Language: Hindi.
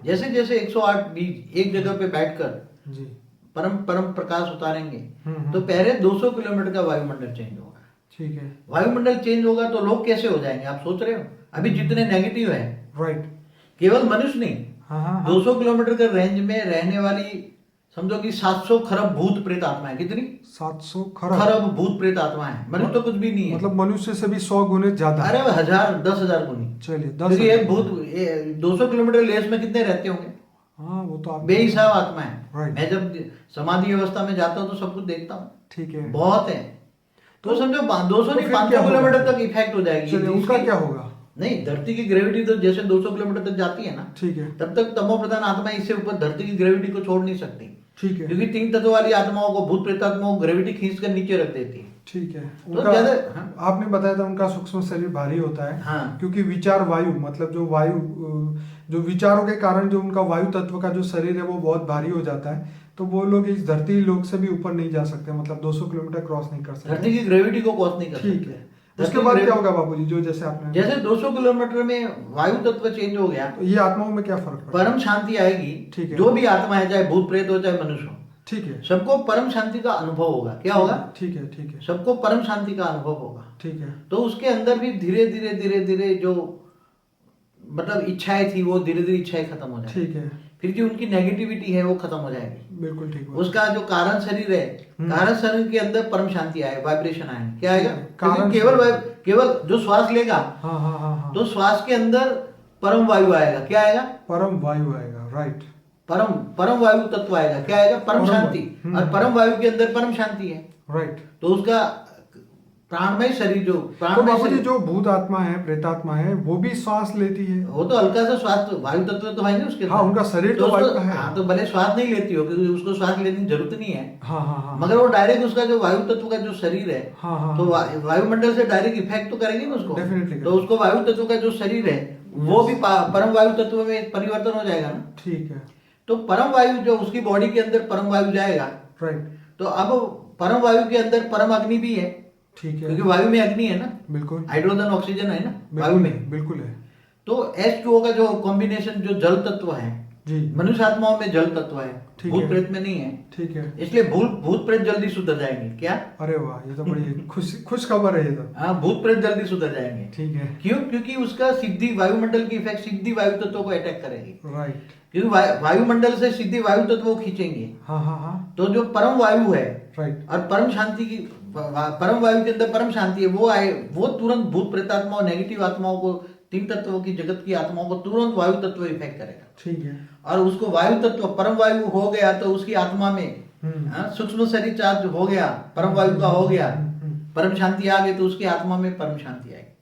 जैसे जैसे 108 बीज एक जगह पे बैठकर जी। परम परम प्रकाश उतारेंगे हम्म। तो पहले 200 किलोमीटर का वायुमंडल चेंज होगा। ठीक है। वायुमंडल चेंज होगा तो लोग कैसे हो जाएंगे आप सोच रहे हो? अभी जितने नेगेटिव है, राइट। केवल मनुष्य नहीं, हाँ हाँ हाँ। 200 किलोमीटर के रेंज में रहने वाली समझो कि 700 खरब भूत प्रेत आत्माएं। कितनी? 700 खरब। खरब भूत प्रेत आत्माएं। मनुष्य तो कुछ भी नहीं है, मतलब मनुष्य से भी 100 गुने ज्यादा। अरे 1000 10,000 गुनी। चलिए 10। क्योंकि एक भूत 200 किलोमीटर लेस में कितने रहते होंगे? हाँ वो तो आप बेहिसाब आत्माएं। Right. मैं जब समाधि अवस्था में जाता हूँ तो सब कुछ देखता हूँ, ठीक है। बहुत है। तो समझो 200 नहीं फिर क्या 500 होगा? किलोमीटर तक इफेक्ट हो जाएगी। चलिए उनका क्या होगा? नहीं, धरती की ग्रेविटी तो जैसे 200 किलोमीटर तक जाती है ना, ठीक है। तब तक तमो प्रधान आत्मा इससे ऊपर धरती की ग्रेविटी को छोड़ नहीं सकती। ठीक है। क्योंकि 3 तत्व वाली आत्माओं को, भूत प्रेतात्माओं को ग्रेविटी खींच कर नीचे रख देती है। ठीक है। तो उनका हाँ। आपने बताया था उनका सूक्ष्म शरीर भारी होता है। हाँ। क्योंकि विचार वायु, मतलब जो वायु, जो विचारों के कारण जो उनका वायु तत्व का जो शरीर है वो बहुत भारी हो जाता है, तो वो लोग इस धरती लोक से भी ऊपर नहीं जा सकते, मतलब 200 किलोमीटर क्रॉस नहीं कर सकते। धरती की ग्रेविटी को क्रॉस नहीं कर सकते। ठीक है। उसके बाद क्या होगा बाबूजी? जो जैसे आपने जैसे 200 किलोमीटर में वायु तत्व चेंज हो गया तो ये आत्माओं में क्या फर्क पड़ता है? परम शांति आएगी। ठीक है। जो भी आत्मा है, चाहे भूत प्रेत हो चाहे मनुष्य हो, ठीक है। सबको परम शांति का अनुभव होगा। क्या होगा? ठीक है। ठीक है। सबको परम शांति का अनुभव होगा। ठीक है। तो उसके अंदर भी धीरे धीरे धीरे धीरे जो मतलब इच्छाएं थी वो धीरे धीरे इच्छाएं खत्म हो जाएगी। ठीक है। फिर जो उनकी नेगेटिविटी है वो खत्म हो जाएगी। बिल्कुल ठीक है। उसका जो कारण शरीर है, कारण शरीर के अंदर परम शांति आए, वाइब्रेशन आए। क्या आएगा? कारण केवल जो श्वास लेगा, हाँ हाँ हाँ हाँ, तो श्वास के अंदर परम वायु आएगा। क्या आएगा? परम वायु आएगा। राइट। परम वायु तत्व आएगा। क्या आएगा? परम शांति। और परम वायु के अंदर परम शांति है। राइट। तो उसका प्राणमय शरीर, जो तो प्राणमय बाबूजी शरीर, जो भूत आत्मा है, प्रेतात्मा है, वो भी श्वास लेती है? वो तो हल्का सा श्वास, तो वायु तत्व तो है ना उसके अंदर। हाँ, उनका शरीर तो वायु का है। हाँ, तो भले श्वास नहीं लेती हो क्योंकि उसको श्वास लेने की जरूरत नहीं है। हाँ हाँ हाँ। मगर वो डायरेक्ट उसका जो वायु तत्व का जो शरीर है, हाँ हाँ, तो वायुमंडल से डायरेक्ट इफेक्ट तो करेगी ना उसको। Definitely तो उसको वायु तत्व का जो शरीर है वो भी परम वायु तत्व में परिवर्तन हो जाएगा ना। ठीक है। तो परम वायु जो उसकी बॉडी के अंदर परम वायु जाएगा। राइट। तो अब परम वायु के अंदर परम अग्नि भी है। ठीक है। क्योंकि वायु में अग्नि है ना, बिल्कुल। हाइड्रोजन ऑक्सीजन है ना वायु में। बिल्कुल है। तो H2O का जो कॉम्बिनेशन जो जल तत्व है, जी। मनुष्य आत्माओं में जल तत्व है, ठीक भूत है। प्रेत में नहीं है। ठीक है। इसलिए भूत प्रेत जल्दी सुधर जाएंगे। क्या? अरे वाह, ये तो बड़ी खुश खबर है ये तो। हाँ, भूत प्रेत जल्दी सुधर जाएंगे। ठीक है। क्यों? क्योंकि उसका सीधी वायुमंडल की इफेक्ट सीधी वायु तत्व को अटैक करेगी। राइट। क्योंकि वायुमंडल से सीधी वायु तत्व को खींचेंगे। हाँ हाँ हाँ। तो जो परम वायु है, राइट। और परम शांति की, परम वायु के अंदर परम शांति है, वो आए, वो तुरंत भूत प्रेतात्माओं, नेगेटिव आत्माओं को, 3 तत्वों की जगत की आत्माओं को तुरंत वायु तत्व इफेक्ट करेगा। ठीक है। और उसको वायु तत्व परम वायु हो गया तो उसकी आत्मा में सूक्ष्म शरीर चार्ज हो गया, परम वायु का हो गया, परम शांति आ गई तो उसकी आत्मा में परम शांति आएगी।